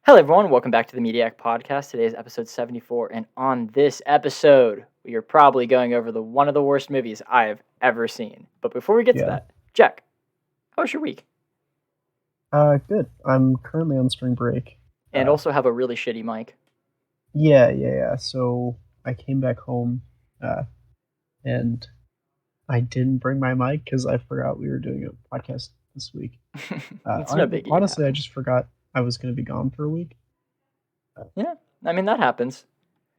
Hello, everyone. Welcome back to the Mediak podcast. Today is episode 74, and on this episode, we are probably going over one of the worst movies I have ever seen. But before we get to Yeah. that, Jack, how was your week? Good. I'm currently on spring break. And also have a really shitty mic. Yeah. So I came back home, and I didn't bring my mic because I forgot we were doing a podcast this week. It's no biggie. Honestly, I just forgot I was going to be gone for a week. Yeah, I mean, that happens.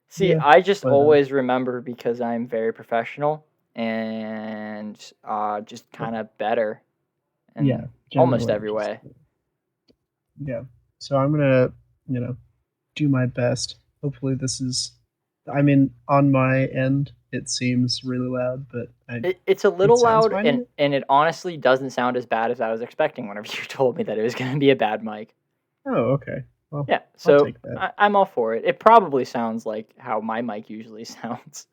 See, Yeah, I just but, always remember because I'm very professional and just kind of better in Yeah, almost generally, every way. Yeah. So I'm gonna, do my best. Hopefully, on my end, it seems really loud, but It's a little sounds loud, fine. and it honestly doesn't sound as bad as I was expecting whenever you told me that it was going to be a bad mic. Oh, okay. Well, Yeah, I'll so take that. I'm all for it. It probably sounds like how my mic usually sounds,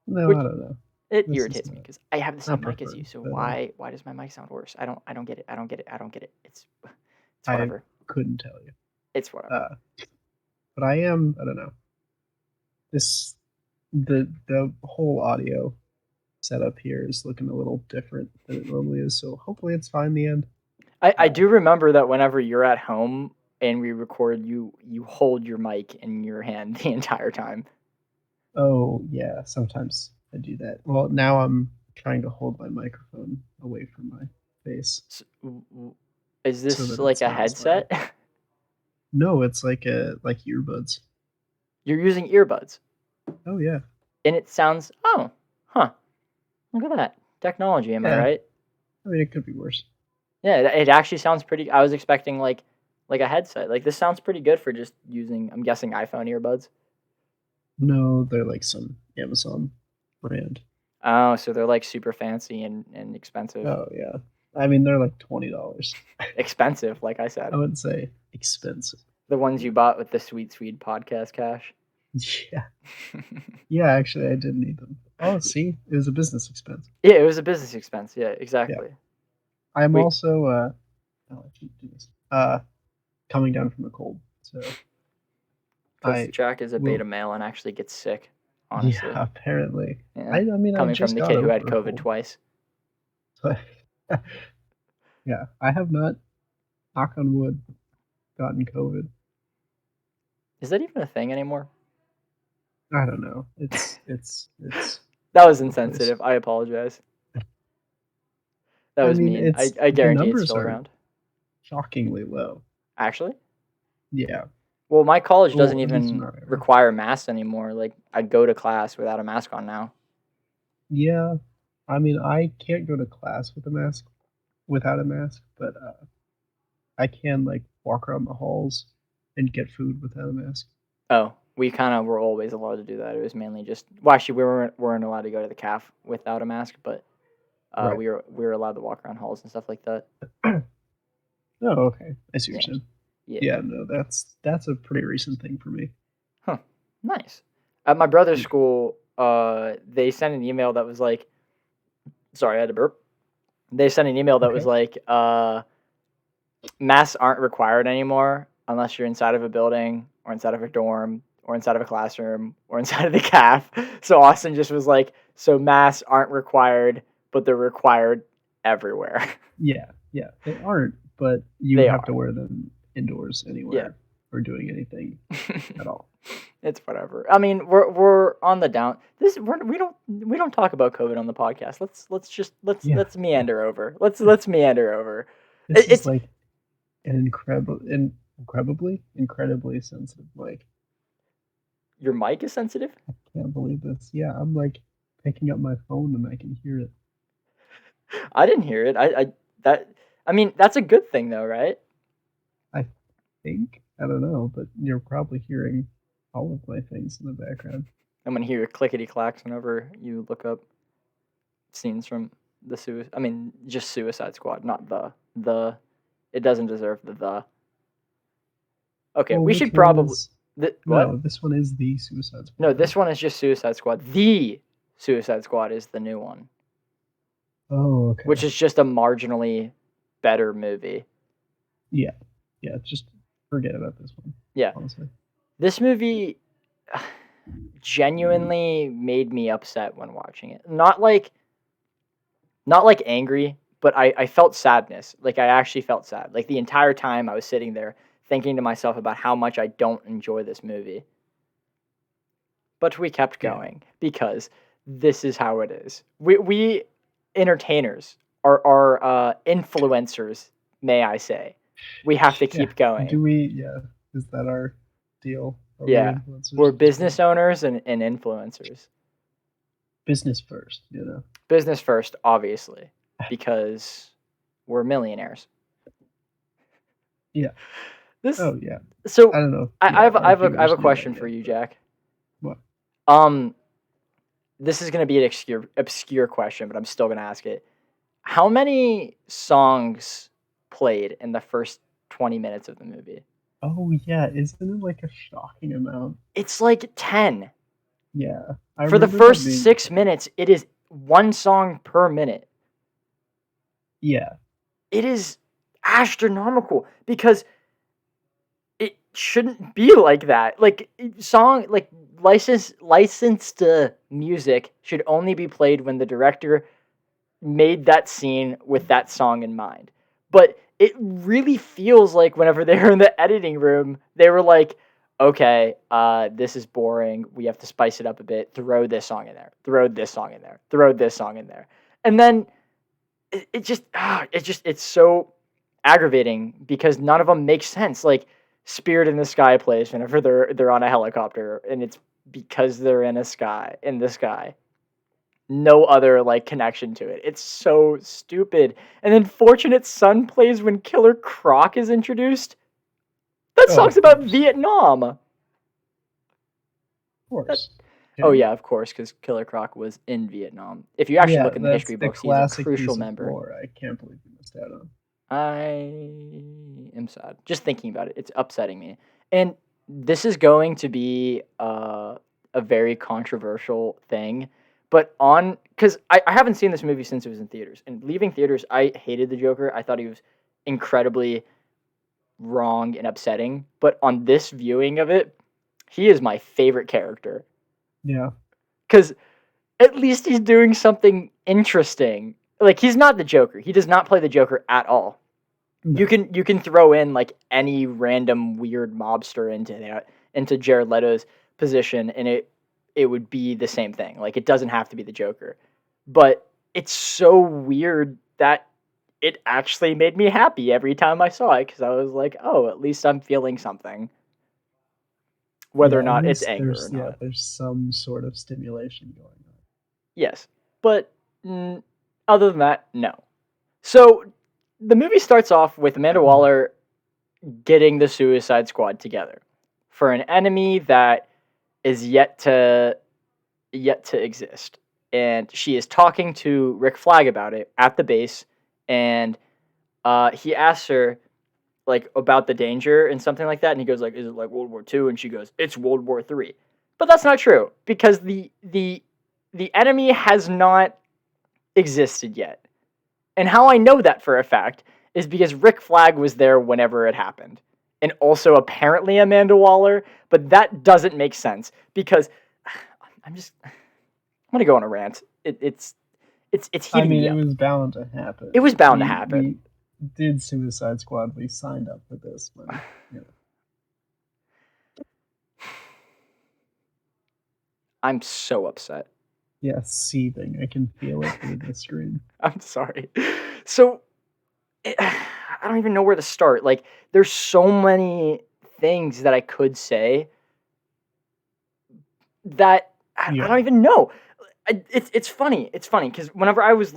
No, which I don't know. it This is irritates me because I have the not same mic as you. preferred, So but why does my mic sound worse? I don't get it. I don't get it. It's I whatever. couldn't tell you. It's whatever. But I don't know. The whole audio setup here is looking a little different than it normally is, so hopefully it's fine in the end. I do remember that whenever you're at home and we record, you hold your mic in your hand the entire time. Oh, yeah, sometimes I do that. Well, now I'm trying to hold my microphone away from my face. So, is this so that like it's a not as loud. headset? No, it's like earbuds. You're using earbuds. Oh, yeah. And it sounds, look at that. Technology, am I right? I mean, it could be worse. Yeah, it actually sounds pretty, I was expecting like a headset. Like, this sounds pretty good for just using, I'm guessing, iPhone earbuds. No, they're like some Amazon brand. Oh, so they're like super fancy and expensive. Oh, yeah. I mean, they're like $20. Expensive, like I said. I wouldn't say expensive. The ones you bought with the sweet podcast cash. Yeah. Yeah, actually, I did need them. Oh, see? It was a business expense. Yeah, it was a business expense. Yeah, exactly. Yeah. I'm also, I keep doing this, coming down from a cold, so. Because Jack is a beta male and actually gets sick, honestly. Yeah, apparently. Yeah. I mean, coming from the kid who had COVID twice. But, yeah, I have not, knock on wood, gotten COVID. Is that even a thing anymore? I don't know. It's That was insensitive. I apologize. That was mean. I guarantee it's still around. Shockingly low. Actually? Yeah. Well, my college doesn't even require masks anymore. Like, I go to class without a mask on now. Yeah. I mean, I can't go to class without a mask, but I can like walk around the halls and get food without a mask. Oh, we kind of were always allowed to do that. It was mainly just, well, actually, we weren't allowed to go to the caf without a mask, but right. we were allowed to walk around halls and stuff like that. Oh, okay. I see what you're saying. Yeah, no, that's a pretty recent thing for me. Huh. Nice. At my brother's school, they sent an email that was like, sorry, I had to burp. They sent an email that was like, masks aren't required anymore unless you're inside of a building or inside of a dorm or inside of a classroom or inside of the caf. So Austin just was like, so masks aren't required, but they're required everywhere. Yeah, they aren't, but you have to wear them indoors anywhere or doing anything at all. It's whatever. I mean, we're on the down. We don't talk about COVID on the podcast. Let's meander over. Let's meander over. It's like an incredibly sensitive mic. Your mic is sensitive? I can't believe this. Yeah, I'm like picking up my phone and I can hear it. I didn't hear it. I mean, that's a good thing though, right? I think. I don't know, but you're probably hearing all of my things in the background. I'm gonna hear clickety clacks whenever you look up scenes from just Suicide Squad, not the. It doesn't deserve the. Okay, we should probably. No, this one is the Suicide Squad. No, this one is just Suicide Squad. The Suicide Squad is the new one. Oh, okay. Which is just a marginally better movie. Yeah, just forget about this one. Yeah. Honestly. This movie genuinely made me upset when watching it. Not like angry, but I felt sadness. Like I actually felt sad. Like the entire time I was sitting there thinking to myself about how much I don't enjoy this movie. But we kept going because this is how it is. We entertainers are influencers, may I say. We have to keep going. Do we? Yeah. Is that our deal? Are we Yeah. influencers? We're business owners and influencers. Business first, you know. Business first, obviously, because we're millionaires. Yeah. This. Oh yeah. So I don't know. I have our a viewers know question that for yet, you, but- Jack. What? This is gonna be an obscure question, but I'm still gonna ask it. How many songs played in the first 20 minutes of the movie? Oh yeah, isn't it like a shocking amount? It's like 10. Yeah. For the first 6 minutes, it is one song per minute. Yeah. It is astronomical because it shouldn't be like that. Like licensed music should only be played when the director made that scene with that song in mind. But it really feels like whenever they were in the editing room, they were like, okay, this is boring. We have to spice it up a bit. Throw this song in there. Throw this song in there. Throw this song in there. And then it's so aggravating because none of them make sense. Like Spirit in the Sky plays whenever they're on a helicopter, and it's because they're in the sky. No other like connection to it. It's so stupid. And then Fortunate Son plays when Killer Croc is introduced. That song's about Vietnam. Of course. Oh yeah, of course, because Killer Croc was in Vietnam. If you actually look in the history books, he's a crucial member. I can't believe you missed out on. I am sad. Just thinking about it, it's upsetting me. And this is going to be a very controversial thing. But because I haven't seen this movie since it was in theaters. And leaving theaters, I hated the Joker. I thought he was incredibly wrong and upsetting. But on this viewing of it, he is my favorite character. Yeah. Because at least he's doing something interesting. Like, he's not the Joker. He does not play the Joker at all. No. You can throw in, like, any random weird mobster into Jared Leto's position, and it would be the same thing. Like, it doesn't have to be the Joker. But it's so weird that it actually made me happy every time I saw it, because I was like, oh, at least I'm feeling something. Whether or not it's anger or not. Yeah, there's some sort of stimulation going on. Yes. But other than that, no. So the movie starts off with Amanda Waller getting the Suicide Squad together for an enemy that is yet to exist. And she is talking to Rick Flag about it at the base, and he asks her like about the danger and something like that, and he goes like, "Is it like World War II?" And she goes, "It's World War III." But that's not true, because the enemy has not existed yet. And how I know that for a fact is because Rick Flag was there whenever it happened. And also apparently Amanda Waller, but that doesn't make sense because I'm going to go on a rant. It's heating me up. It was bound to happen. It was bound to happen. We did Suicide Squad. We signed up for this one. Yeah. I'm so upset. Yeah, seething. I can feel it through the screen. I'm sorry. So, I don't even know where to start. Like, there's so many things that I could say that I don't even know. It's funny. It's funny because whenever I was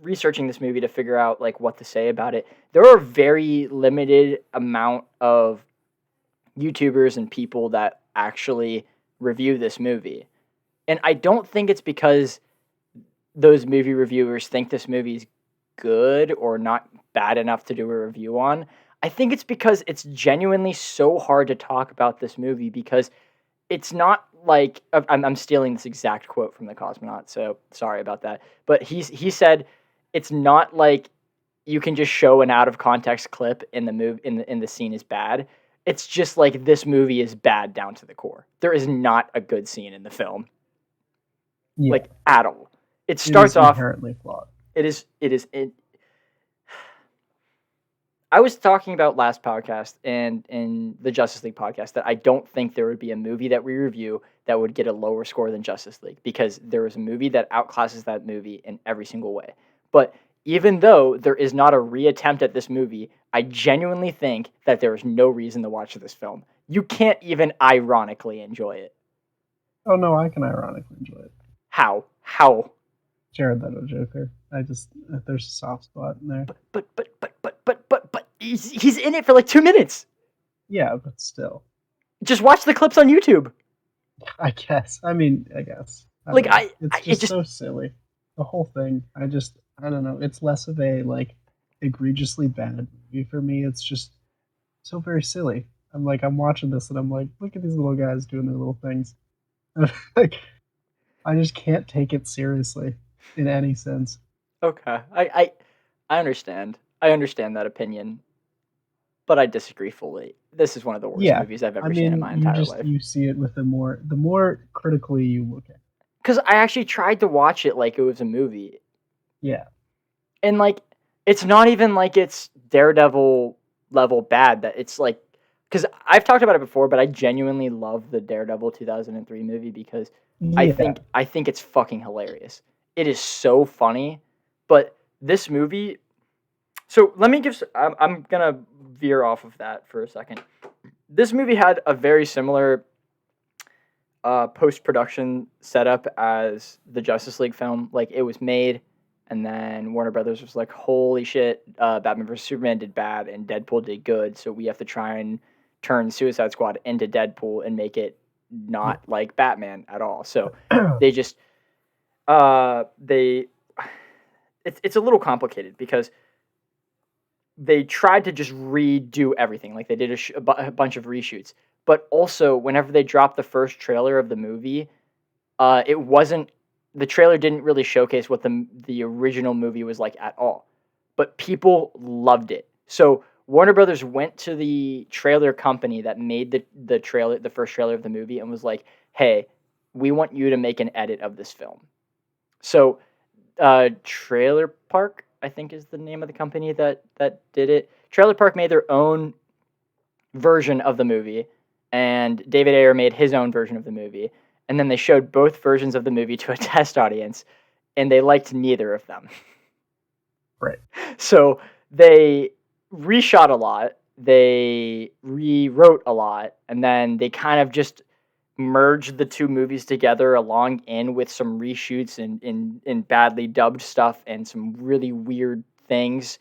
researching this movie to figure out like what to say about it, there are a very limited amount of YouTubers and people that actually review this movie. And I don't think it's because those movie reviewers think this movie's good or not bad enough to do a review on. I think it's because it's genuinely so hard to talk about this movie because it's not like I'm stealing this exact quote from the Cosmonaut, so sorry about that. But he said it's not like you can just show an out of context clip in the in the scene is bad. It's just like this movie is bad down to the core. There is not a good scene in the film, Yeah, like at all. It it is starts off. inherently flawed. It is. It is. I was talking about last podcast and in the Justice League podcast that I don't think there would be a movie that we review that would get a lower score than Justice League because there is a movie that outclasses that movie in every single way. But even though there is not a reattempt at this movie, I genuinely think that there is no reason to watch this film. You can't even ironically enjoy it. Oh no, I can ironically enjoy it. How? How? Jared Leto Joker. I just there's a soft spot in there. But he's in it for like 2 minutes. Yeah, but still. Just watch the clips on YouTube. I guess. I mean, I guess. Like it's just so silly. The whole thing. I don't know. It's less of a like egregiously bad movie for me. It's just so very silly. I'm watching this and I'm like, look at these little guys doing their little things. Like I just can't take it seriously in any sense. Okay. I understand. I understand that opinion. But I disagree fully. This is one of the worst movies I've ever seen in my entire life. You see it with the more critically you look at it. Because I actually tried to watch it like it was a movie. Yeah. And like it's not even like it's Daredevil level bad that it's like because I've talked about it before, but I genuinely love the Daredevil 2003 movie because I think it's fucking hilarious. It is so funny, but this movie. So let me give. I'm gonna veer off of that for a second. This movie had a very similar post-production setup as the Justice League film. Like it was made, and then Warner Brothers was like, "Holy shit, Batman vs Superman did bad, and Deadpool did good. So we have to try and turn Suicide Squad into Deadpool and make it not like Batman at all." So they just they. It's a little complicated because they tried to just redo everything. Like they did a bunch of reshoots. But also, whenever they dropped the first trailer of the movie, it wasn't the trailer didn't really showcase what the original movie was like at all. But people loved it. So Warner Brothers went to the trailer company that made the first trailer of the movie, and was like, "Hey, we want you to make an edit of this film." So, Trailer Park, I think, is the name of the company that did it. Trailer Park made their own version of the movie, and David Ayer made his own version of the movie. And then they showed both versions of the movie to a test audience, and they liked neither of them. Right. So they reshot a lot, they rewrote a lot, and then they kind of just merged the two movies together along in with some reshoots and badly dubbed stuff and some really weird things.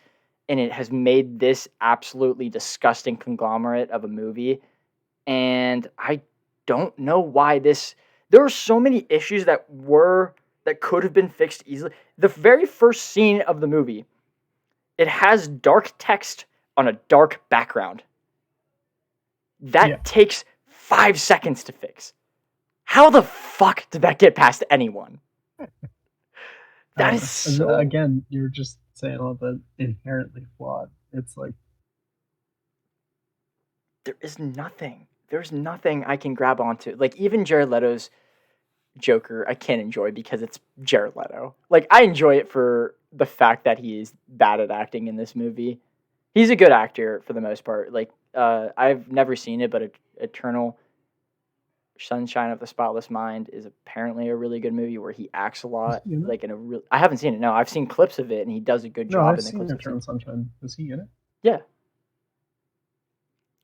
And it has made this absolutely disgusting conglomerate of a movie. And I don't know why this. There are so many issues that could have been fixed easily. The very first scene of the movie, it has dark text on a dark background. That takes 5 seconds to fix. How the fuck did that get past anyone? That is so... Again, you're just saying all the inherently flawed. It's like there's nothing I can grab onto. Like even Jared Leto's Joker, I can't enjoy because it's Jared Leto. Like I enjoy it for the fact that he is bad at acting in this movie. He's a good actor for the most part. Like I've never seen it, but Eternal Sunshine of the Spotless Mind is apparently a really good movie where he acts a lot. Like in a real, I haven't seen it. No, I've seen clips of it, and he does a good job. I've seen Eternal Sunshine. Is he in it? Yeah,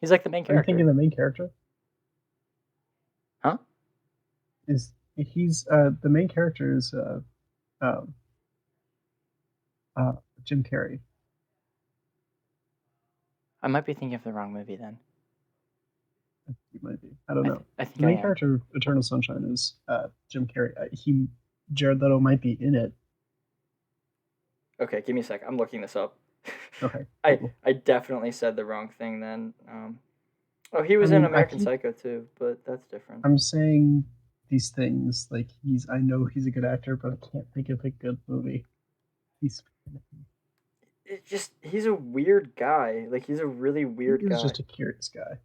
he's like the main character. Are you thinking the main character? Huh? He's the main character is Jim Carrey. I might be thinking of the wrong movie then. You might be. I don't know. I think the main character of Eternal Sunshine is Jim Carrey. Jared Leto might be in it. Okay, give me a sec. I'm looking this up. Okay. I definitely said the wrong thing then. He was in American Psycho too, but that's different. I'm saying these things like I know he's a good actor, but I can't think of a good movie. he's a weird guy. Like, he's a really He weird is guy. just a curious guy.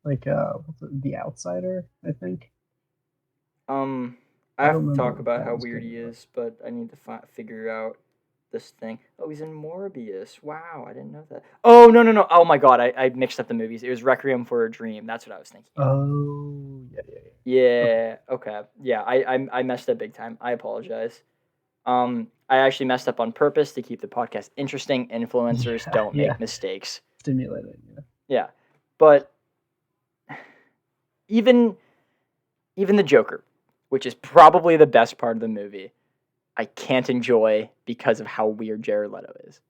Like what's it, The Outsider, I think. Um, I I have don't to remember talk what about that how was weird good he about. is, but I need to figure out this thing. Oh, he's in Morbius. Wow, I didn't know that. Oh, no, no, no. Oh my god, I mixed up the movies. It was Requiem for a Dream. That's what I was thinking of. Oh, yeah, yeah, yeah. Okay. Yeah, okay. Yeah, I messed up big time. I apologize. I actually messed up on purpose to keep the podcast interesting. Influencers Yeah, don't yeah. make mistakes. Stimulating, yeah. Yeah. But even even the Joker, which is probably the best part of the movie, I can't enjoy because of how weird Jared Leto is.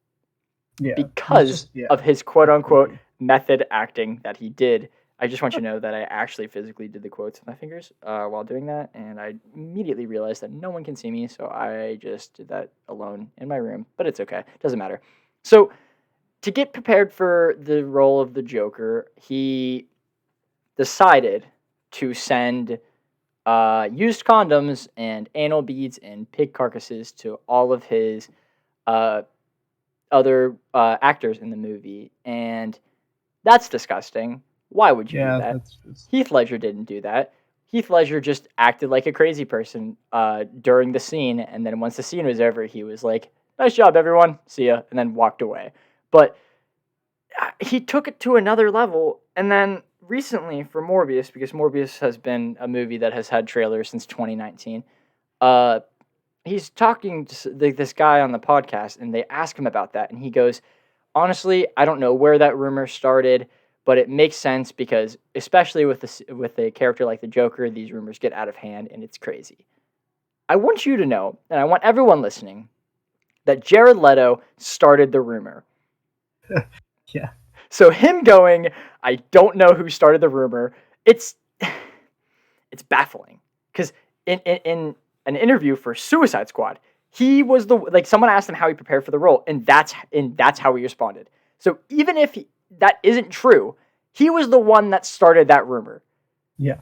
Yeah. He's Because just, yeah, of his quote unquote completely. method acting that he did. I just want you to know that I actually physically did the quotes with my fingers while doing that, and I immediately realized that no one can see me, so I just did that alone in my room. But it's okay, doesn't matter. So to get prepared for the role of the Joker, he decided to send used condoms and anal beads and pig carcasses to all of his uh, other actors in the movie, and that's disgusting. Why would you do Yeah, that? that's just, Heath Ledger didn't do that. Heath Ledger just acted like a crazy person during the scene, and then once the scene was over, he was like, "Nice job, everyone. See ya," and then walked away. But he took it to another level, and then recently for Morbius, because Morbius has been a movie that has had trailers since 2019. Uh, he's talking to this guy on the podcast, and they ask him about that, and he goes, honestly, I don't know where that rumor started, but it makes sense because, especially with a character like the Joker, these rumors get out of hand and it's crazy. I want you to know, and I want everyone listening, that Jared Leto started the rumor. yeah. So him going, I don't know who started the rumor. It's it's baffling because in an interview for Suicide Squad, he was someone asked him how he prepared for the role, and that's how he responded. So even if that isn't true, he was the one that started that rumor. Yeah.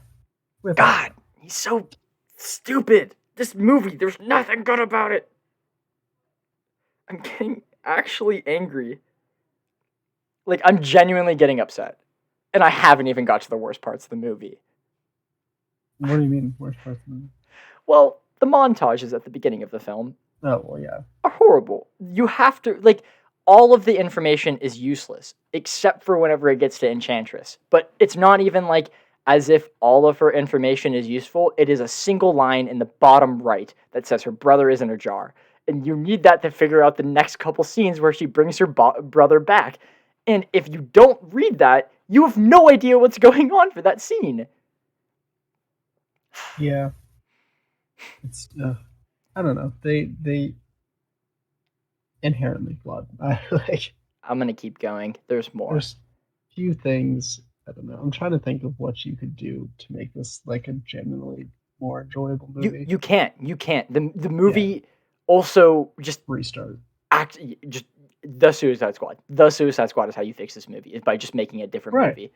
Without a God, doubt. he's so stupid. This movie, there's nothing good about it. I'm getting actually angry. Like, I'm genuinely getting upset. And I haven't even got to the worst parts of the movie. What do you mean, worst part of the movie? Well, the montages at the beginning of the film Oh, well, yeah. are horrible. You have to, like, all of the information is useless, except for whenever it gets to Enchantress. But it's not even like as if all of her information is useful. It is a single line in the bottom right that says her brother is in a jar. And you need that to figure out the next couple scenes where she brings her brother back. And if you don't read that, you have no idea what's going on for that scene. Yeah. It's, I don't know. They inherently flawed. I like. I'm going to keep going. There's more. There's few things. I don't know. I'm trying to think of what you could do to make this like a genuinely more enjoyable movie. You can't. You can't. The Yeah, movie also just restart. act just the Suicide Squad. The Suicide Squad is how you fix this movie, is by just making a different Right. movie.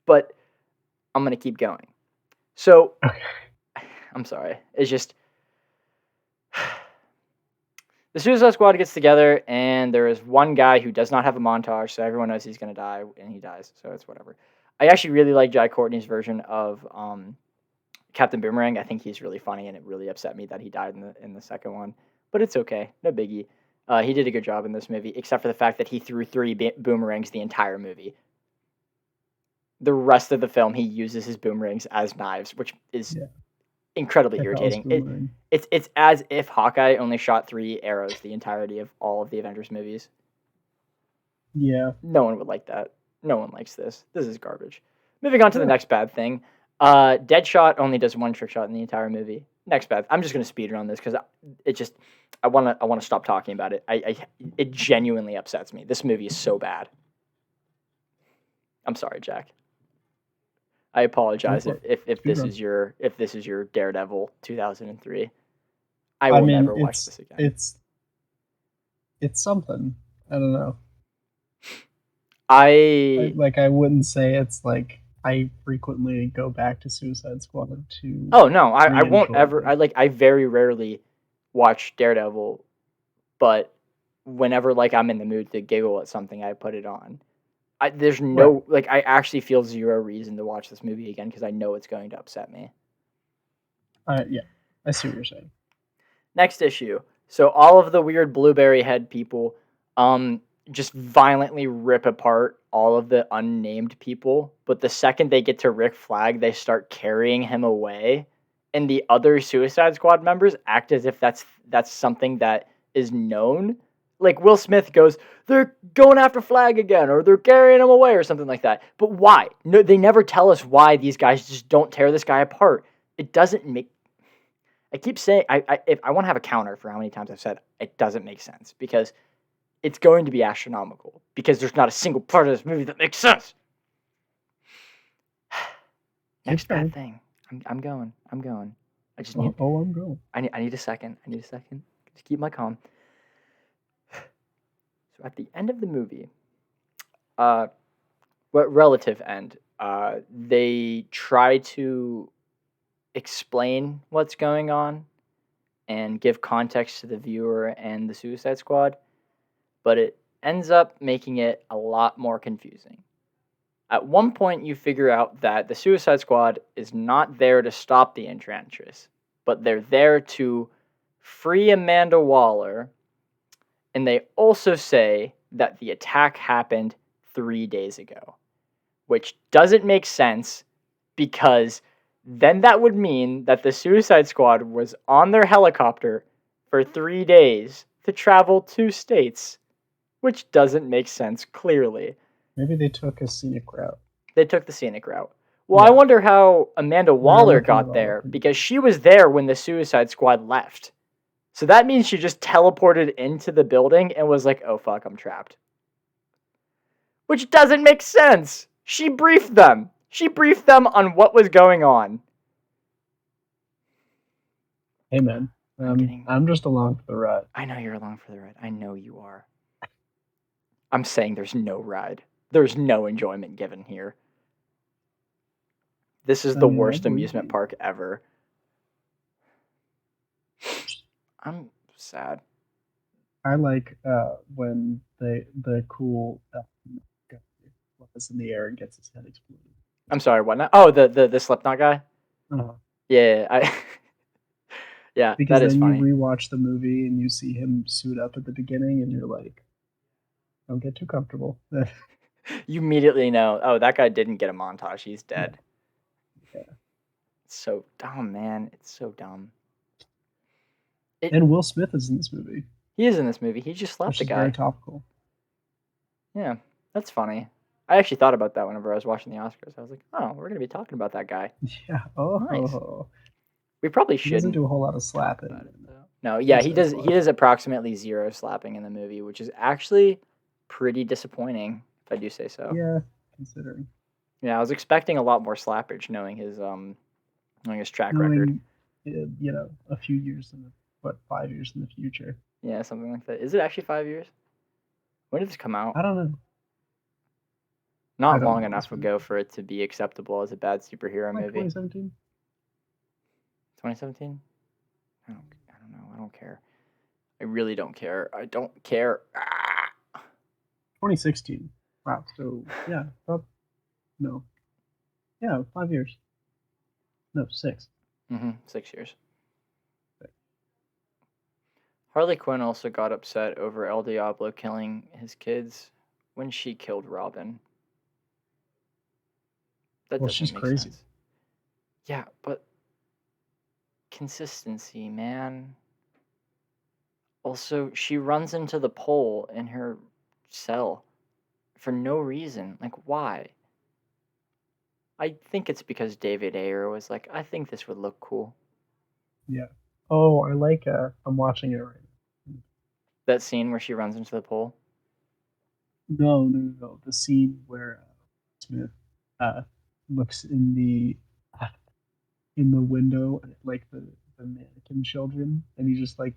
But I'm gonna keep going. So Okay. I'm sorry. It's just the Suicide Squad gets together, and there is one guy who does not have a montage, so everyone knows he's gonna die, and he dies. So it's whatever. I actually really like Jai Courtney's version of Captain Boomerang. I think he's really funny, and it really upset me that he died in the second one. But it's okay, no biggie. He did a good job in this movie, except for the fact that he threw three boomerangs the entire movie. The rest of the film, he uses his boomerangs as knives, which is Yeah. incredibly If I was irritating. boomerang. It's as if Hawkeye only shot 3 arrows the entirety of all of the Avengers movies. Yeah. No one would like that. No one likes this. This is garbage. Moving on to the Yeah. next bad thing. Deadshot only does one trick shot in the entire movie. Next bad. I'm just gonna speed around this because it just I wanna stop talking about it. It genuinely upsets me. This movie is so bad. I'm sorry, Jack. I Go apologize for it. if Speed this run. is your Daredevil 2003. I I will mean, never watch this again. it's something. I don't know. I I wouldn't say it's like I frequently go back to Suicide Squad to oh no, I won't re-enjoy ever. them. I very rarely watch Daredevil, but whenever like I'm in the mood to giggle at something, I put it on. There's Right. no like I actually feel zero reason to watch this movie again because I know it's going to upset me. Yeah, I see what you're saying. Next issue. So all of the weird blueberry head people just violently rip apart all of the unnamed people, but the second they get to Rick Flag, they start carrying him away, and the other Suicide Squad members act as if that's something that is known. Like Will Smith goes, "They're going after Flag again," or "They're carrying him away," or something like that. But why? No, they never tell us why these guys just don't tear this guy apart. It doesn't make I keep saying if I want to have a counter for how many times I've said it doesn't make sense because it's going to be astronomical because there's not a single part of this movie that makes sense. Next bad thing. I'm going. I just need. Oh, I'm going. I need a second. Just keep my calm. So at the end of the movie, what relative end? They try to explain what's going on and give context to the viewer and the Suicide Squad, but it ends up making it a lot more confusing. At one point, you figure out that the Suicide Squad is not there to stop the Enchantress, but they're there to free Amanda Waller, and they also say that the attack happened 3 days ago, which doesn't make sense because then that would mean that the Suicide Squad was on their helicopter for 3 days to travel 2 states, which doesn't make sense clearly. Maybe they took a scenic route. They took the scenic route. Well, yeah. I wonder how Amanda Waller got there because she was there when the Suicide Squad left. So that means she just teleported into the building and was like, "Oh fuck, I'm trapped." Which doesn't make sense. She briefed them. She briefed them on what was going on. Hey, man. I'm just along for the ride. I know you're along for the ride. I know you are. I'm saying there's no ride. There's no enjoyment given here. This is the worst amusement park ever. I'm sad. I like when the cool flies in the air and gets his head exploded. I'm sorry, what now? Oh, the Slipknot guy? Uh-huh. Yeah, yeah, because that is funny. You rewatch the movie and you see him suit up at the beginning and you're like, don't get too comfortable. You immediately know, oh, that guy didn't get a montage. He's dead. Yeah. It's so dumb, man. It's so dumb. And Will Smith is in this movie. He is in this movie. He just slapped the guy. Very topical. Yeah, that's funny. I actually thought about that whenever I was watching the Oscars. I was like, oh, we're going to be talking about that guy. Yeah. Oh, nice. We probably shouldn't. He doesn't do a whole lot of slapping. No, yeah, he does. He does approximately 0 slapping in the movie, which is actually pretty disappointing, if I do say so. Yeah, considering. Yeah, I was expecting a lot more slappage, knowing his track record. You know, a few years 5 years in the future. Yeah, something like that. Is it actually 5 years? When did this come out? I don't know. Not long enough ago for it to be acceptable as a bad superhero movie. 2017. 2017? I don't know. I don't care. I really don't care. I don't care. 2016. Wow. So yeah. No. Yeah, 5 years. No, 6. 6 years. Harley Quinn also got upset over El Diablo killing his kids when she killed Robin. Well, she's crazy. Sense. Yeah, but consistency, man. Also, she runs into the pole in her cell for no reason. Like, why? I think it's because David Ayer was like, I think this would look cool. Yeah. Oh, I like I'm watching it right now. That scene where she runs into the pole? No. The scene where Smith looks in the window at like the mannequin children, and he just like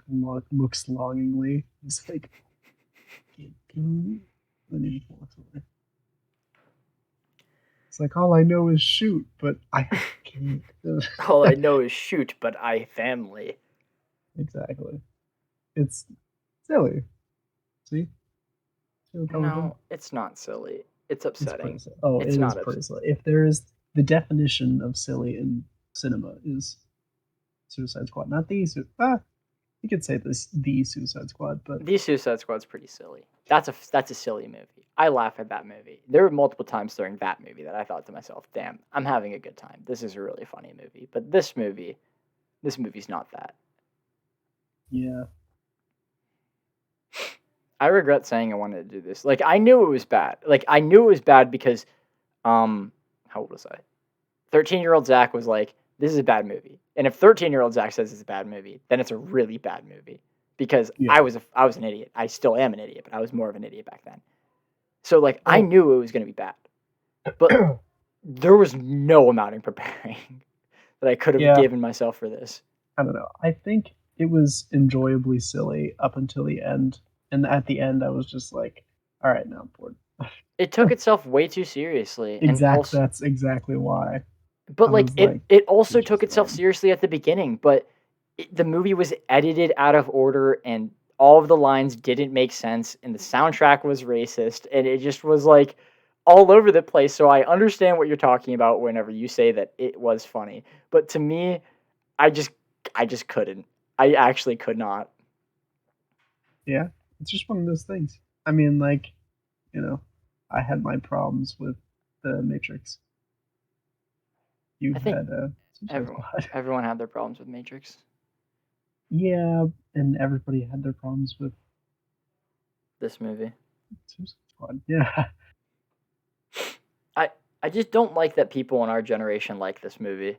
looks longingly. He's like, and then he walks away. It's like, all I know is shoot, but I can't. All I know is shoot, but I family. Exactly. It's silly. See where I'm coming from? No, it's not silly. It's It's pretty upsetting. silly. Oh, It's it is not pretty upsetting. silly. If there is the definition of silly in cinema is Suicide Squad, not the you could say this the Suicide Squad, but The Suicide Squad's pretty silly. That's a silly movie. I laugh at that movie. There were multiple times during that movie that I thought to myself, "Damn, I'm having a good time. This is a really funny movie." But this movie's not that. yeah, I regret saying I wanted to do this. Like I knew it was bad. Like I knew it was bad because how old was I? 13-year-old Zach was like, "This is a bad movie." And if 13-year-old Zach says it's a bad movie, then it's a really bad movie because yeah. I was an idiot. I still am an idiot, but I was more of an idiot back then. So like I Well, knew it was going to be bad. But there was no amount of preparing that I could have yeah. given myself for this. I don't know. I think it was enjoyably silly up until the end, and at the end, I was just like, "All right, now I'm bored." It took itself way too seriously, and Exact. also, That's exactly why but I like was like, it also "It's took just itself lame." seriously at the beginning. But the movie was edited out of order, and all of the lines didn't make sense, and the soundtrack was racist, and it just was like all over the place. So I understand what you're talking about whenever you say that it was funny, but to me, I just I just couldn't. I actually could not. Yeah, it's just one of those things. I mean, like, you know, I had my problems with the Matrix. You I think had Suicide everyone Squad. everyone had their problems with Matrix. Yeah, and everybody had their problems with This movie. Suicide Squad. Yeah. I I just don't like that people in our generation like this movie.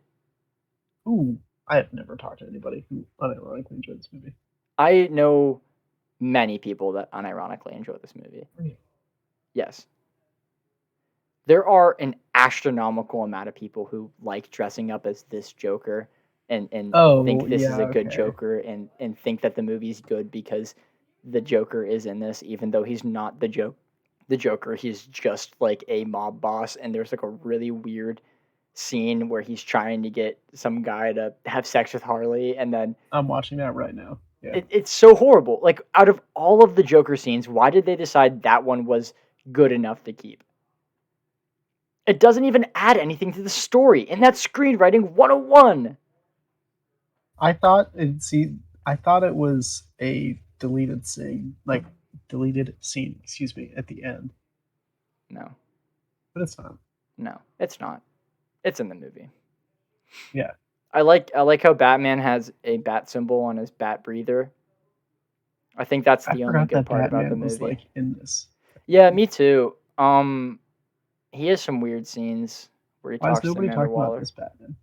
Ooh, I have never talked to anybody who unironically enjoyed this movie. I know many people that unironically enjoy this movie. Really? Yes. There are an astronomical amount of people who like dressing up as this Joker and Oh, think this is yeah, a good okay. Joker and think that the movie's good because the Joker is in this, even though he's not the Joker, he's just like a mob boss, and there's like a really weird scene where he's trying to get some guy to have sex with Harley, and then I'm watching that right now. Yeah. it's so horrible. Like out of all of the Joker scenes, why did they decide that one was good enough to keep? It doesn't even add anything to the story, and that's screenwriting 101. I thought it was a deleted scene, excuse me, at the end, No, but it's not. no, it's not. It's in the movie. Yeah. I like how Batman has a bat symbol on his bat breather. I think that's I the only forgot good that part about the Batman was movie. like in this. Yeah, me too. He has some weird scenes where he Why is talks to nobody Amanda talking about Waller. this Batman?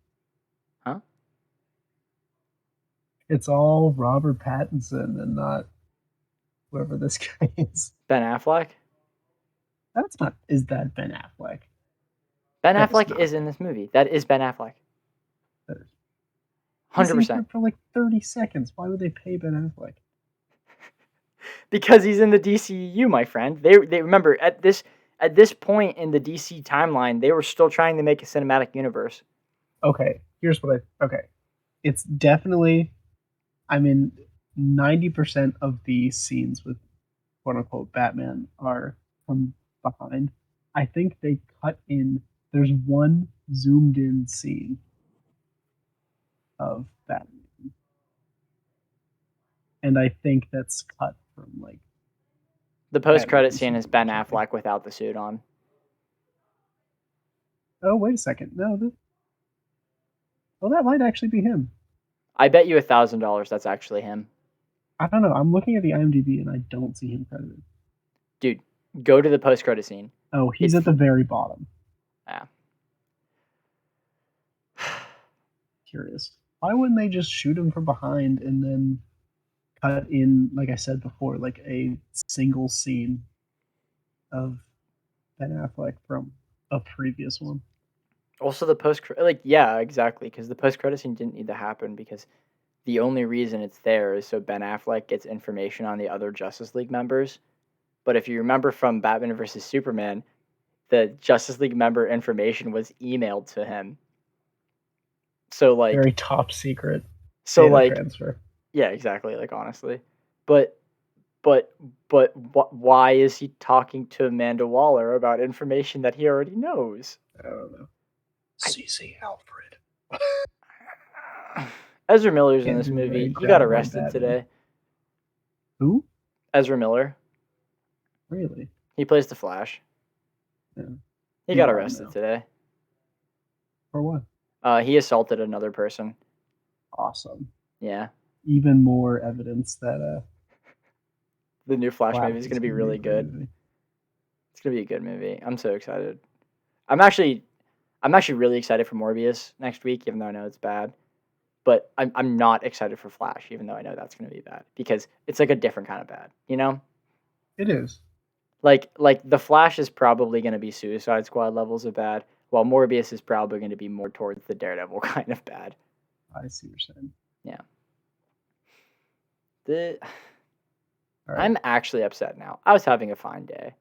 Huh? It's all Robert Pattinson and not whoever this guy is. Ben Affleck? That's not. Is that Ben Affleck? Ben That is Affleck not is in this movie. That is Ben Affleck. that is, he's in 100%. here for like 30 seconds. Why would they pay Ben Affleck? Because he's in the DCU, my friend. They remember at this point in the DC timeline, they were still trying to make a cinematic universe. Okay, here's what I. Okay, it's definitely. I mean, 90% of the scenes with quote unquote Batman are from behind. I think they cut in. There's one zoomed in scene of Batman, and I think that's cut from like The post Batman credit v scene is Superman Ben or something. Affleck without the suit on. Oh, wait a second. No, well, that might actually be him. I bet you $1,000 that's actually him. I don't know. I'm looking at the IMDb and I don't see him credited. Dude, go to the post credit scene. Oh, he's It's at the very bottom. yeah. Curious. Why wouldn't they just shoot him from behind and then cut in, like I said before, like a single scene of Ben Affleck from a previous one? Also, the post like yeah, exactly, because the post credit scene didn't need to happen because the only reason it's there is so Ben Affleck gets information on the other Justice League members. But if you remember from Batman versus Superman, the Justice League member information was emailed to him. So like, Very top secret so data like, transfer. yeah, exactly. Like honestly, but But why is he talking to Amanda Waller about information that he already knows? I don't know. CC Alfred. Ezra Miller's in Can't this do movie. a He got Groundhog arrested Batman. today. Who? Ezra Miller. Really? He plays the Flash. Yeah. He You got oughta arrested know. today. For what? He assaulted another person. Awesome. Yeah. Even more evidence that The new Flash movie is is going to be gonna really a great good. movie. It's going to be a good movie. I'm so excited. I'm actually really excited for Morbius next week, even though I know it's bad. But I'm not excited for Flash, even though I know that's going to be bad, because it's like a different kind of bad, you know? It is. Like the Flash is probably going to be Suicide Squad levels of bad, while Morbius is probably going to be more towards the Daredevil kind of bad. I see what you're saying. Yeah. All right. I'm actually upset now. I was having a fine day.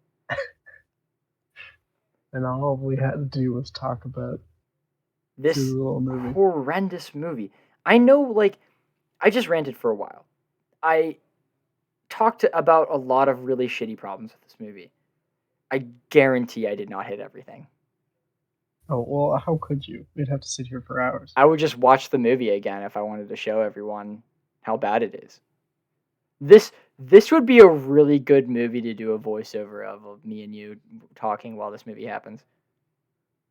And all we had to do was talk about This little movie. horrendous movie. I know, like, I just ranted for a while. I talked about a lot of really shitty problems with this movie. I guarantee I did not hit everything. Oh, well, how could you? We'd have to sit here for hours. I would just watch the movie again if I wanted to show everyone how bad it is. This would be a really good movie to do a voiceover of me and you talking while this movie happens.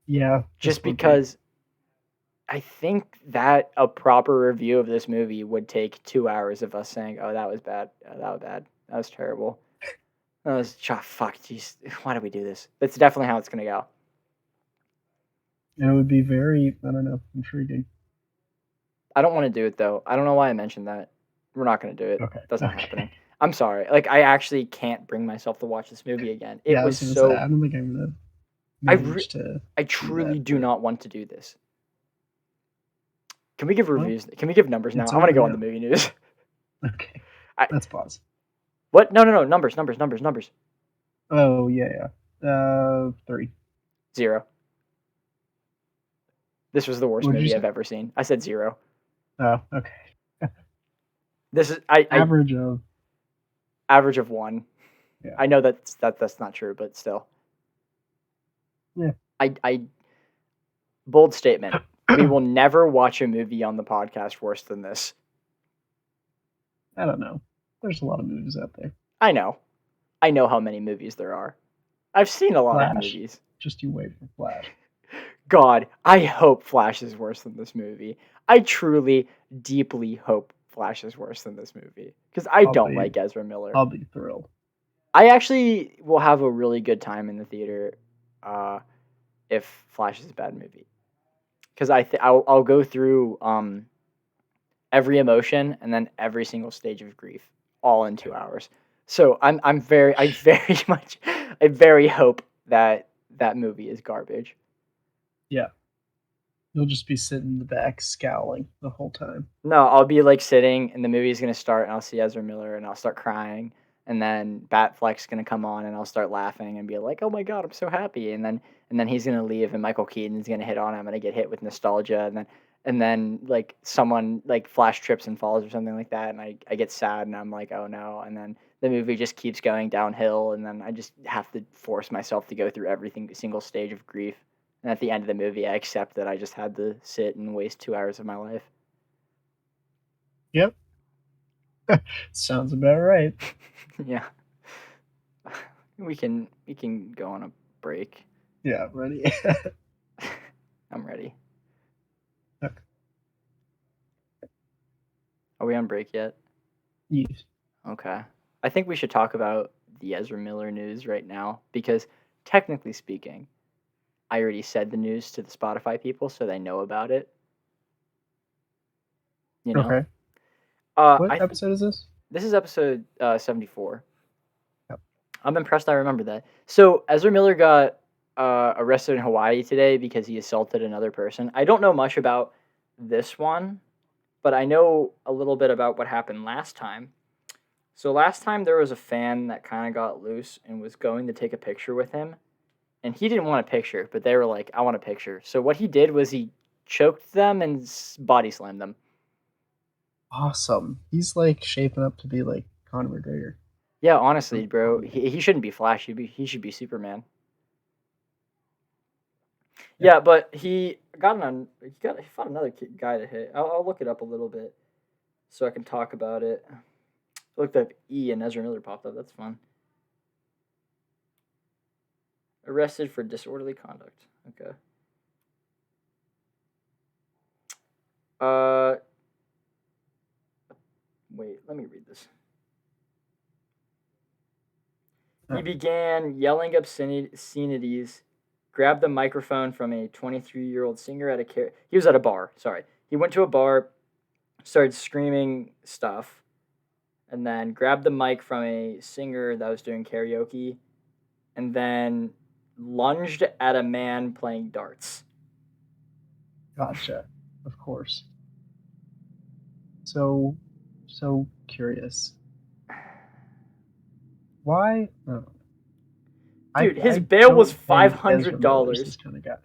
Yeah. Just because I think that a proper review of this movie would take 2 hours of us saying, "Oh, that was bad. Oh, that was bad. That was terrible. That was fuck. Jeez, why did we do this?" That's definitely how it's gonna go. And it would be very, I don't know, intriguing. I don't want to do it though. I don't know why I mentioned that. We're not gonna do it. Okay. That's not happening. I'm sorry. Like, I actually can't bring myself to watch this movie again. It I was was so. say, I don't think I'm gonna manage to. I truly that, do but- not want to do this. Can we give Well, reviews? Can we give numbers now? it's I want to go over on the now. movie news. Okay. Let's pause. What? No. Numbers. Oh, yeah. 3. 0. This was the worst What'd you movie say? I've ever seen. I said 0. Oh, okay. This is Average of. average of 1. Yeah. I know that's not true, but still. Yeah. I bold statement. We will never watch a movie on the podcast worse than this. I don't know. There's a lot of movies out there. I know how many movies there are. I've seen a lot of movies. Just you wait for Flash. God, I hope Flash is worse than this movie. I truly, deeply hope Flash is worse than this movie, because I don't like Ezra Miller. I'll be thrilled. I actually will have a really good time in the theater if Flash is a bad movie, because I'll go through every emotion and then every single stage of grief all in 2 hours. So I very hope that movie is garbage. Yeah. You'll just be sitting in the back scowling the whole time. No, I'll be like sitting and the movie's gonna start and I'll see Ezra Miller and I'll start crying, and then Batfleck's gonna come on and I'll start laughing and be like, "Oh my god, I'm so happy!" And then he's gonna leave and Michael Keaton's gonna hit on. I'm gonna get hit with nostalgia, and then like someone like Flash trips and falls or something like that, and I get sad and I'm like, "Oh no!" And then the movie just keeps going downhill, and then I just have to force myself to go through every single stage of grief. And at the end of the movie, I accept that I just had to sit and waste 2 hours of my life. Yep. Sounds about right. Yeah. We can go on a break. Yeah, ready? I'm ready. Okay. Are we on break yet? Yes. Okay. I think we should talk about the Ezra Miller news right now, because technically speaking, I already said the news to the Spotify people, so they know about it. You know? Okay. What episode is this? This is episode 74. Yep. I'm impressed I remember that. So Ezra Miller got arrested in Hawaii today because he assaulted another person. I don't know much about this one, but I know a little bit about what happened last time. So last time there was a fan that kind of got loose and was going to take a picture with him. And he didn't want a picture, but they were like, "I want a picture." So what he did was he choked them and body slammed them. Awesome. He's like shaping up to be like Conor McGregor. Yeah, honestly, bro, he shouldn't be Flash. He should be Superman. Yeah, but he found another guy to hit. I'll look it up a little bit so I can talk about it. I looked up E and Ezra Miller popped up. That's fun. Arrested for disorderly conduct. Okay. Uh, wait, let me read this. He began yelling obscenities, grabbed the microphone from a 23-year-old singer at a he was at a bar. Sorry, he went to a bar, started screaming stuff, and then grabbed the mic from a singer that was doing karaoke, and then lunged at a man playing darts. Gotcha. Of course. So curious. Why? Oh. Dude, his bail was $500. This kind of guy.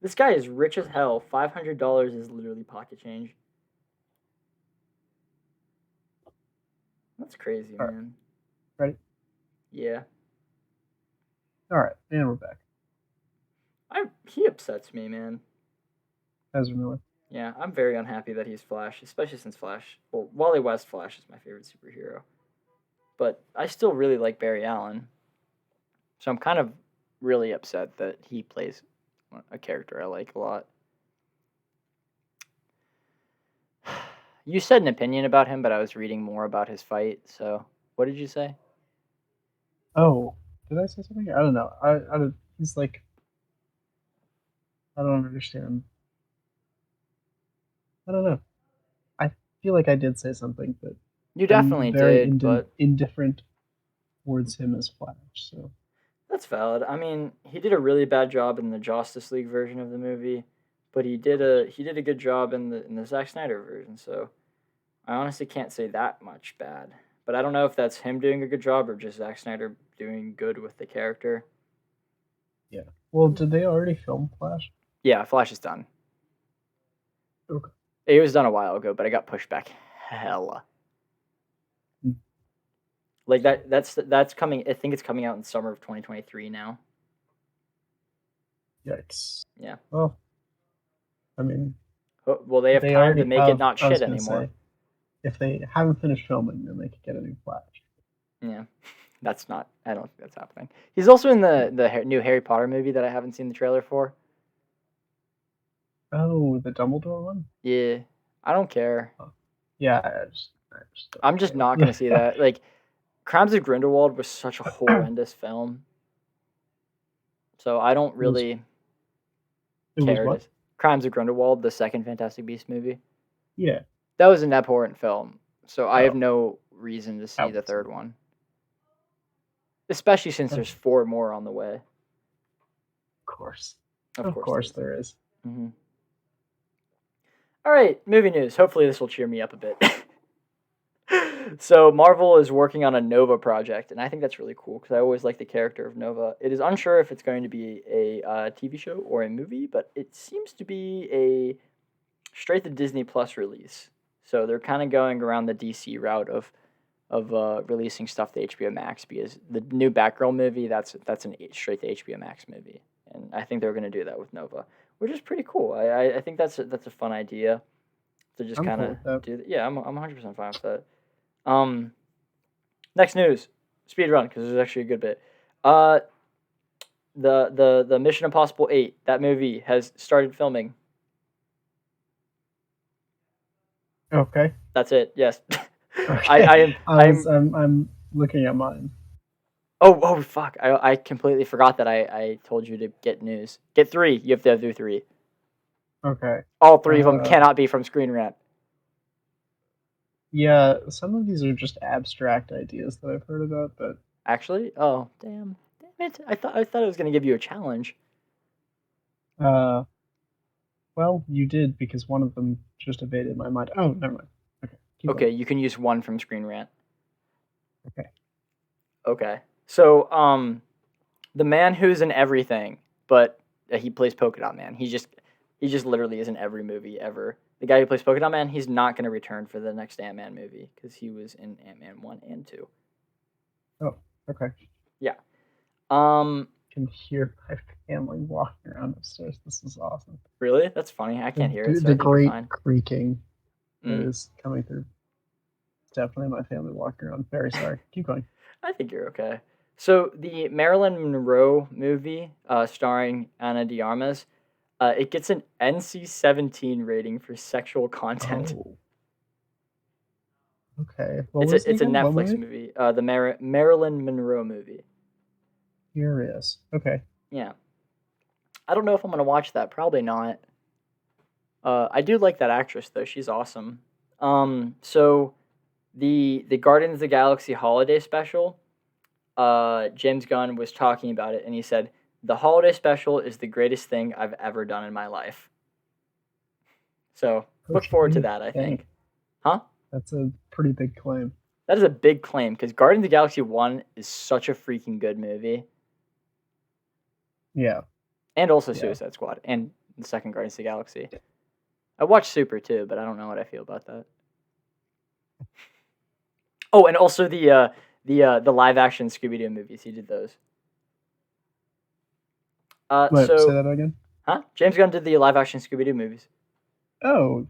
This guy is rich as hell. $500 is literally pocket change. That's crazy, All man. Right. Ready? Yeah. All right, and we're back. He upsets me, man. Ezra Miller. Yeah, I'm very unhappy that he's Flash, especially since Wally West Flash is my favorite superhero. But I still really like Barry Allen. So I'm kind of really upset that he plays a character I like a lot. You said an opinion about him, but I was reading more about his fight. So what did you say? Oh, did I say something? I don't know. He's like, I don't understand. I don't know. I feel like I did say something, but you definitely did. But indifferent towards him as Flash. So that's valid. I mean, he did a really bad job in the Justice League version of the movie, but he did a good job in the Zack Snyder version. So I honestly can't say that much bad. But I don't know if that's him doing a good job or just Zack Snyder doing good with the character. Yeah. Well, did they already film Flash? Yeah, Flash is done. Okay. It was done a while ago, but it got pushed back hella. Like that's coming. I think it's coming out in summer of 2023 now. Yikes. Yeah. Well, I mean, well, they have time to make it not shit anymore. Say, if they haven't finished filming, then they could get a new Flash. Yeah, that's not. I don't think that's happening. He's also in the new Harry Potter movie that I haven't seen the trailer for. Oh, the Dumbledore one? Yeah, I don't care. Oh. Yeah, I'm just not gonna see that. Like, Crimes of Grindelwald was such a horrendous film, so I don't really care. Crimes of Grindelwald, the second Fantastic Beasts movie. Yeah, that was an abhorrent film, so I have no reason to see the third one. Especially since there's 4 more on the way. Of course. Of course there is. Mm-hmm. All right, movie news. Hopefully this will cheer me up a bit. So Marvel is working on a Nova project, and I think that's really cool because I always like the character of Nova. It is unsure if it's going to be a TV show or a movie, but it seems to be a straight to Disney Plus release. So they're kind of going around the DC route of releasing stuff to HBO Max because the new Batgirl movie that's an straight to HBO Max movie, and I think they're going to do that with Nova, which is pretty cool. I think that's a fun idea to just kind of do that. Yeah, I'm 100% fine with that. Next news, speed run because there's actually a good bit. The Mission Impossible 8 that movie has started filming. Okay. That's it. Yes. Okay. I'm looking at mine. Oh fuck! I completely forgot that I told you to get news. Get 3. You have to do 3. Okay. All 3 of them cannot be from Screen Rant. Yeah, some of these are just abstract ideas that I've heard about, but actually, oh damn it! I thought it was gonna give you a challenge. Well, you did because one of them just evaded my mind. Oh, never mind. Okay, you can use one from Screen Rant. Okay. So, the man who's in everything, but he plays Polka Dot Man. He just literally is in every movie ever. the guy who plays Polka Dot Man, he's not going to return for the next Ant-Man movie because he was in Ant-Man 1 and 2. Oh, okay. Yeah. I can hear my family walking around upstairs. This is awesome. Really? That's funny. I can't hear it, so I The think you're great fine. creaking that is coming through. It's definitely my family walking around. Very sorry. Keep going. I think you're okay. So the Marilyn Monroe movie, starring Ana de Armas, it gets an NC-17 rating for sexual content. Oh. Okay. It's a Netflix movie. The Marilyn Monroe movie. Curious. Okay. Yeah. I don't know if I'm gonna watch that. Probably not. I do like that actress though. She's awesome. So the Guardians of the Galaxy holiday special, James Gunn was talking about it, and he said the holiday special is the greatest thing I've ever done in my life. So look forward to that. I think. Huh? That's a pretty big claim. That is a big claim because Guardians of the Galaxy 1 is such a freaking good movie. Yeah. And also Suicide Squad and the second Guardians of the Galaxy. I watched Super too, but I don't know what I feel about that. Oh, and also the live action Scooby-Doo movies. He did those. Wait, say that again? Huh? James Gunn did the live action Scooby-Doo movies. Oh,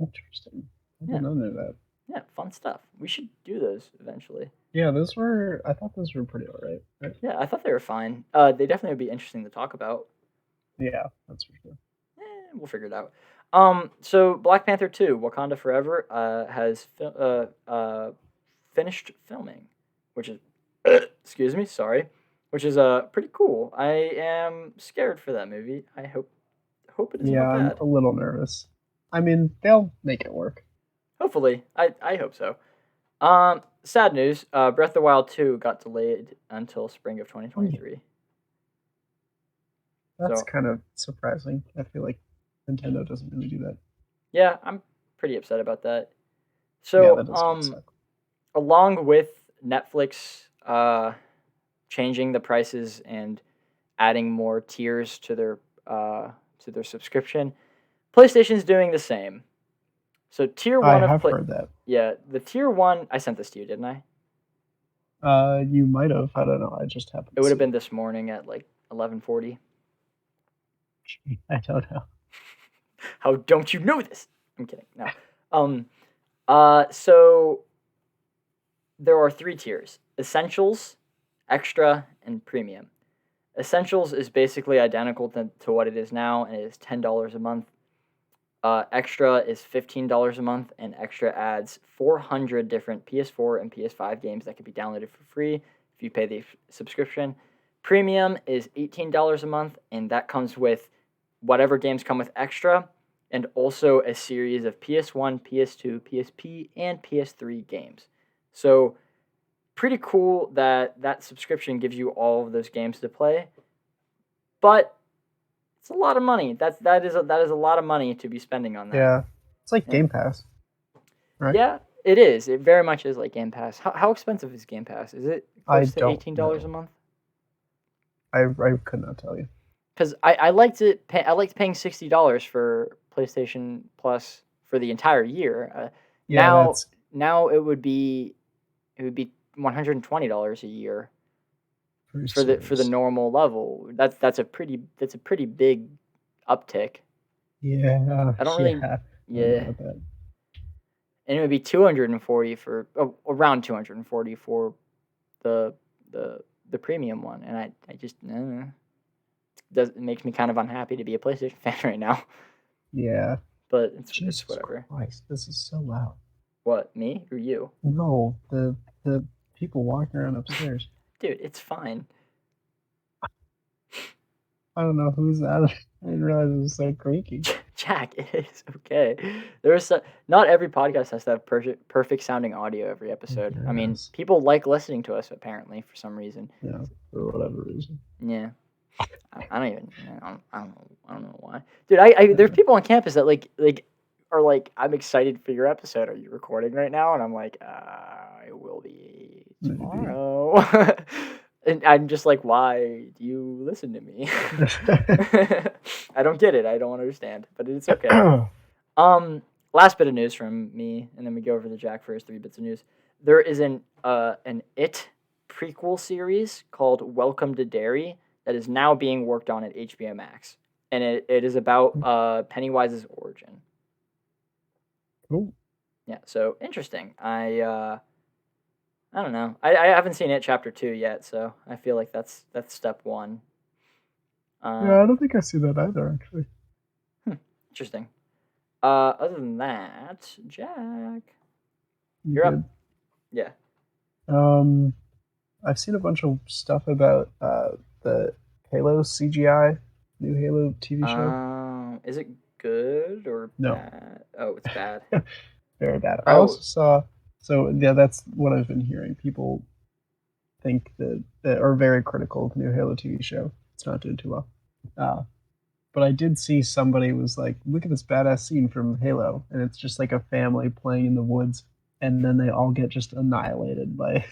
interesting. I didn't know that. Yeah, fun stuff. We should do those eventually. Yeah, I thought those were pretty alright. Right? Yeah, I thought they were fine. They definitely would be interesting to talk about. Yeah, that's for sure. We'll figure it out. So Black Panther 2, Wakanda Forever, has finished filming, which is excuse me, sorry, which is pretty cool. I am scared for that movie. I hope it isn't bad. I'm a little nervous. I mean, they'll make it work. Hopefully, I hope so. Sad news. Breath of the Wild 2 got delayed until spring of 2023. That's kind of surprising. I feel like Nintendo doesn't really do that. Yeah, I'm pretty upset about that. So, along with Netflix changing the prices and adding more tiers to their subscription, PlayStation's doing the same. So tier 1 I have heard that. Yeah, the tier 1, I sent this to you, didn't I? You might have. I don't know. I just happened. It would have been this morning at like 11:40. I don't know. How don't you know this? I'm kidding. No. So there are 3 tiers: Essentials, Extra, and Premium. Essentials is basically identical to what it is now, and it is $10 a month. Extra is $15 a month, and Extra adds 400 different PS4 and PS5 games that can be downloaded for free if you pay the subscription. Premium is $18 a month, and that comes with whatever games come with Extra, and also a series of PS1, PS2, PSP, and PS3 games. So pretty cool that subscription gives you all of those games to play, but it's a lot of money. That is a lot of money to be spending on that. Yeah, it's like Game Pass, right? Yeah, it is. It very much is like Game Pass. How expensive is Game Pass? Is it close to $18 a month? I could not tell you. Because I liked paying $60 for PlayStation Plus for the entire year. Now it would be $120 a year for the normal level. That's a pretty big uptick. Yeah. I don't really. Yeah. And it would be $240 for around $240 for the premium one, and I just it makes me kind of unhappy to be a PlayStation fan right now. Yeah. But it's whatever. Christ, this is so loud. What, me or you? No, the people walking around upstairs. Dude, it's fine. I don't know who's that. I didn't realize it was so creaky. Jack, it is okay. Not every podcast has to have perfect sounding audio every episode. Yes. I mean, people like listening to us apparently for some reason. Yeah, for whatever reason. Yeah. I don't know why. Dude, there's people on campus that are like, I'm excited for your episode. Are you recording right now? And I'm like, I will be tomorrow. And I'm just like, why do you listen to me? I don't get it. I don't understand, but it's okay. Last bit of news from me, and then we go over to Jack for his 3 bits of news. There is an It prequel series called Welcome to Derry that is now being worked on at HBO Max, and it is about Pennywise's origin. Cool. Yeah, so interesting. I don't know. I haven't seen It Chapter 2 yet, so I feel like that's step one. Yeah, I don't think I see that either, actually. Interesting. Other than that, Jack, You you're good? up. Yeah. I've seen a bunch of stuff about the Halo CGI, new Halo TV show. Is it good or No, bad? Oh, it's bad. very bad. I Oh, also saw. So yeah, that's what I've been hearing. People think that are very critical of the new Halo TV show. It's not doing too well. Uh, but I did see somebody was like, "Look at this badass scene from Halo," and it's just like a family playing in the woods, and then they all get just annihilated by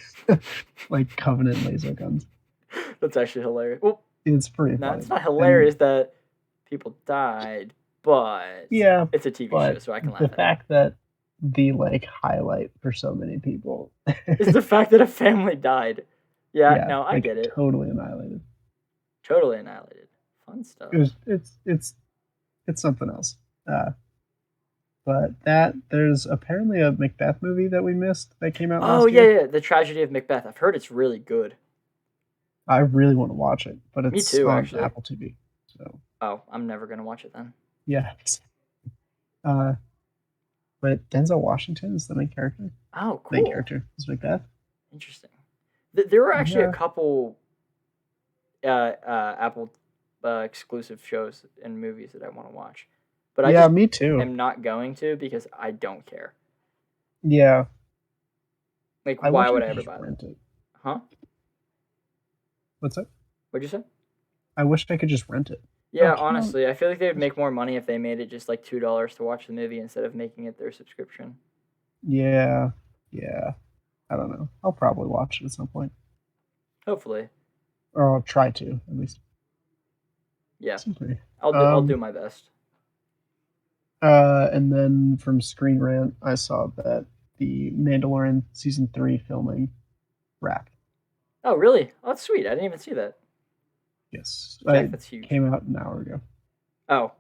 like Covenant laser guns. that's actually hilarious. Well, It's pretty no, funny. it's not And hilarious that people died, but yeah, it's a TV show, but so I can the laugh at it. fact that the like highlight for so many people, It's the fact that a family died. Yeah, yeah, no, I like get it. totally annihilated. Totally annihilated. Fun stuff. It's something else. Uh, but that there's apparently a Macbeth movie that we missed that came out Oh last yeah, year. yeah, The Tragedy of Macbeth. I've heard it's really good. I really want to watch it, but Me it's too, on actually. Apple TV. So Oh, I'm never gonna watch it then. yeah. Uh, but Denzel Washington is the main character. Oh, Main cool. character is Macbeth. Interesting. There were actually a Yeah, couple Apple exclusive shows and movies that I want to watch, but I yeah, just me too. am not going to because I don't care. Yeah, Like, I why wish I would I could ever just buy them? rent it. Huh? What's that? What'd you say? I wish I could just rent it. Oh, Yeah, come on. honestly, I feel like they would make more money if they made it just like $2 to watch the movie instead of making it their subscription. Yeah, yeah. I don't know. I'll probably watch it at some point, Hopefully, or I'll try to at least. yeah, Excuse me. I'll do Um. my best. And then from Screen Rant, I saw that the Mandalorian season 3 filming wrapped. Oh, really? Oh, that's sweet. I didn't even see that. Yes, Jack, it that's huge. came out an hour ago. Oh,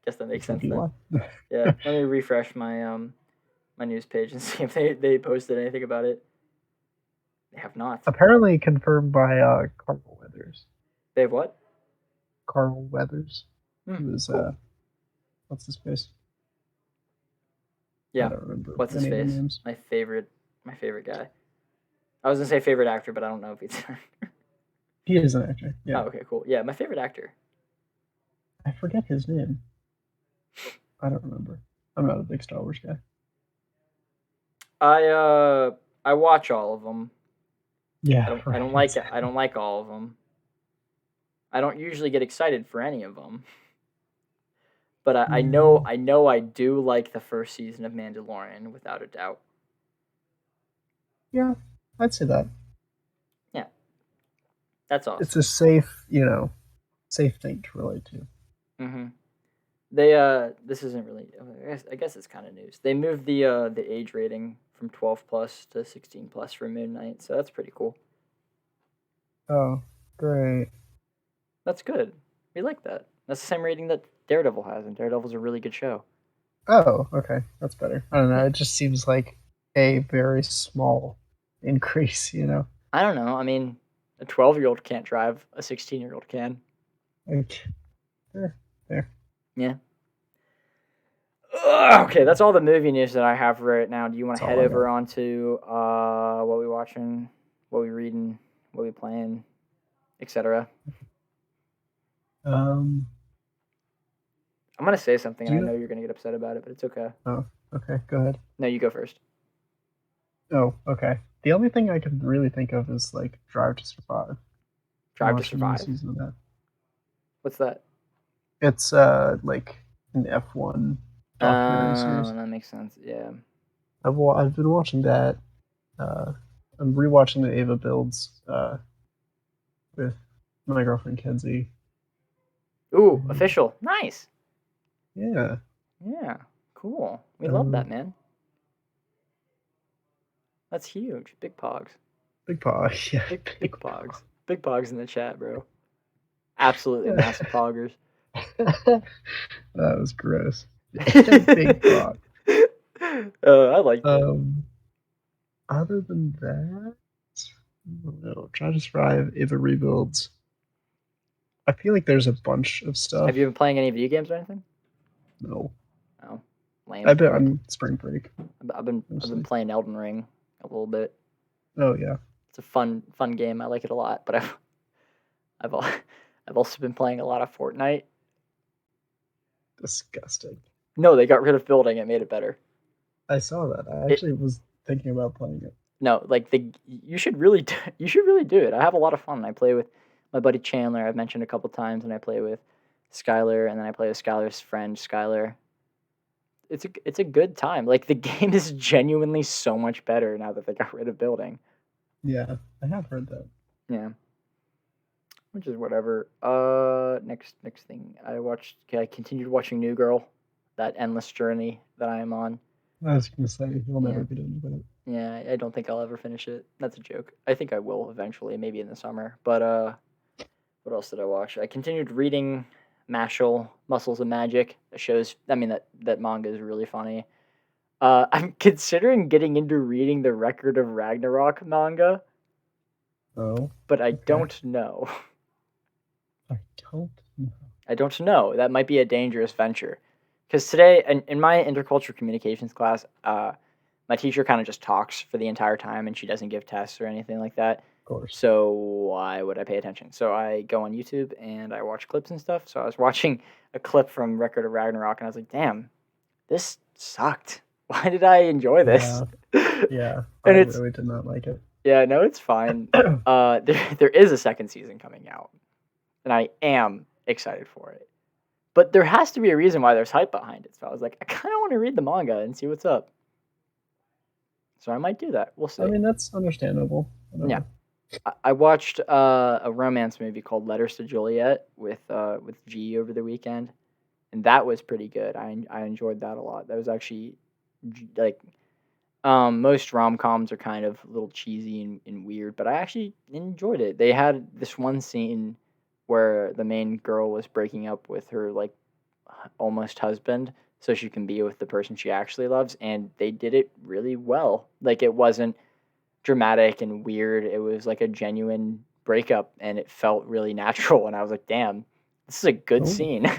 guess that makes Which would sense be then. why. Yeah, let me refresh my news page and see if they posted anything about it. They have not. Apparently confirmed by Carl Weathers. They have what? Carl Weathers. Hmm, He was cool. what's his face? I Yeah. don't remember What's his any of the face? names. My favorite guy. I was gonna say favorite actor, but I don't know if he's an actor. He is an actor. Oh, Yeah, okay, cool. Yeah, my favorite actor. I forget his name. I don't remember. I'm not a big Star Wars guy. I watch all of them. Yeah, right. I don't like all of them. I don't usually get excited for any of them. But Mm, I know I do like the first season of Mandalorian without a doubt. yeah, I'd say that. Yeah, that's It's awesome. a safe, safe thing to relate to. Mm-hmm. They this isn't really. I guess it's kind of news. They moved the age rating from 12 plus to 16 plus for Moon Knight, so that's pretty cool. Oh, great. That's good. We like that. That's the same rating that Daredevil has, and Daredevil's a really good show. Oh, okay. That's better. I don't know. Yeah. It just seems like a very small increase. I don't know. I mean, a 12-year-old can't drive. A 16-year-old can. Like, there. Yeah. Ugh, okay, that's all the movie news that I have right now. Do you want That's to head all I got. over onto what we watching, what we reading, what we playing, etc.? Um, I'm gonna say something, do and I you know know? you're gonna get upset about it, but it's okay. Oh, okay. Go ahead. No, you go first. Oh, okay. The only thing I can really think of is like Drive to Survive. I Drive to watched a new Survive. season of that. What's that? It's like an F1 documentary Oh, series. that makes sense. Yeah. I've been watching that. Uh, I'm rewatching the Ava builds with my girlfriend Kenzie. Ooh, And official. Nice. yeah, Yeah, cool. We love that, man. That's huge. Big pogs. Big Paw. Yeah, Big pogs. Big pogs in the chat, bro. Absolutely massive poggers. That was gross. Big Paw. I like it. Other than that, I don't know. Try to survive if it rebuilds. I feel like there's a bunch of stuff. Have you been playing any video games or anything? No. Oh, lame. I've been on spring break. I've been playing Elden Ring a little bit. Oh yeah. It's a fun game. I like it a lot. But I've also been playing a lot of Fortnite. Disgusting. No, they got rid of building. It made it better. I saw that. I actually was thinking about playing it. No, like you should really do it. I have a lot of fun. I play with my buddy Chandler. I've mentioned a couple times, and I play with Skylar, and then I play with Skylar's friend Skylar. It's a good time. Like the game is genuinely so much better now that they got rid of building. Yeah, I have heard that. Yeah. Which is whatever. Next thing I continued watching New Girl, that endless journey that I am on. I was gonna say you'll never get into it. Yeah, I don't think I'll ever finish it. That's a joke. I think I will eventually, maybe in the summer. But what else did I watch? I continued reading Mashal, Muscles of Magic. That manga is really funny. I'm considering getting into reading the Record of Ragnarok manga. Oh. But I don't know. I don't know. That might be a dangerous venture. Because today, in my intercultural communications class, my teacher kind of just talks for the entire time, and she doesn't give tests or anything like that. Of course. So why would I pay attention? So I go on YouTube and I watch clips and stuff. So I was watching a clip from Record of Ragnarok, and I was like, damn, this sucked. Why did I enjoy this? Yeah. And I really did not like it. Yeah, no, it's fine. There is a second season coming out, and I am excited for it. But there has to be a reason why there's hype behind it. So I was like, I kind of want to read the manga and see what's up. So I might do that. We'll see. I mean, that's understandable. Yeah. I watched a romance movie called Letters to Juliet with G over the weekend, and that was pretty good. I enjoyed that a lot. That was actually like most rom-coms are kind of a little cheesy and weird, but I actually enjoyed it. They had this one scene where the main girl was breaking up with her like almost husband so she can be with the person she actually loves, and they did it really well. Like it wasn't dramatic and weird. It was like a genuine breakup, and it felt really natural, and I was like, damn, this is a good scene.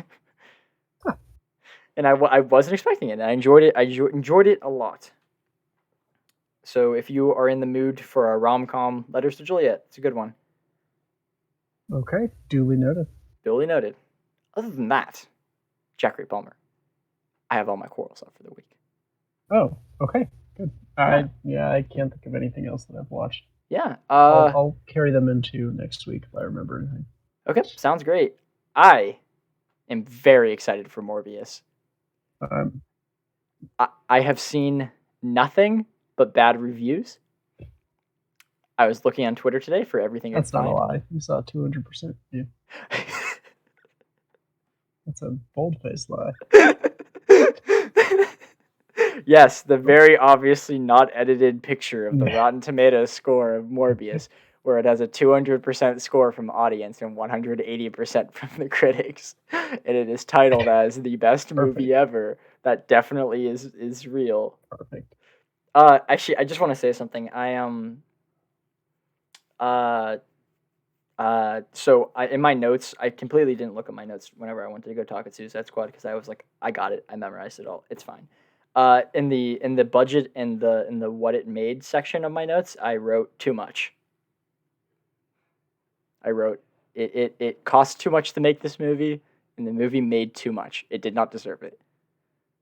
And I wasn't expecting it, and I enjoyed it. I enjoyed it a lot. So if you are in the mood for a rom-com, Letters to Juliet, it's a good one. Okay, duly noted. Duly noted. Other than that, Jeffrey Palmer, I have all my quarrels up for the week. Oh, okay, good. I can't think of anything else that I've watched. Yeah. I'll carry them into next week if I remember anything. Okay, sounds great. I am very excited for Morbius. I have seen nothing but bad reviews. I was looking on Twitter today for everything. That's not a lie. You saw 200%. Yeah. That's a bold-faced lie. Yes, the very obviously not edited picture of the Rotten Tomatoes score of Morbius, where it has a 200% score from audience and 180% from the critics, and it is titled as the best movie ever. That definitely is real. Perfect. Actually, I just want to say something. So in my notes, I completely didn't look at my notes whenever I wanted to go talk at Suicide Squad because I was like, I got it, I memorized it all, it's fine. In the budget and the what it made section of my notes, I wrote too much. I wrote it cost too much to make this movie, and the movie made too much. It did not deserve it.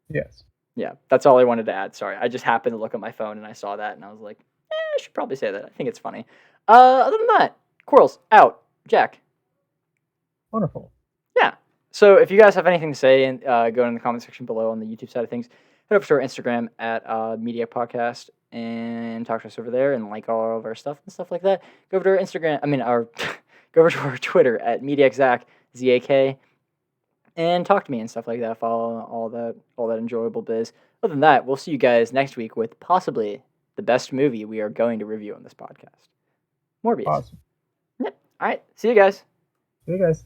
Yes. Yeah, that's all I wanted to add. Sorry, I just happened to look at my phone and I saw that and I was like, I should probably say that. I think it's funny. Other than that, Quarrels out. Jack. Wonderful. Yeah. So if you guys have anything to say, and go in the comment section below on the YouTube side of things. Head over to our Instagram at Mediak Podcast and talk to us over there and like all of our stuff and stuff like that. Go over to our Instagram. Go over to our Twitter at MediakZach, ZAK. and talk to me and stuff like that. Follow all that enjoyable biz. Other than that, we'll see you guys next week with possibly the best movie we are going to review on this podcast, Morbius. Awesome. Yep. All right. See you guys. See you guys.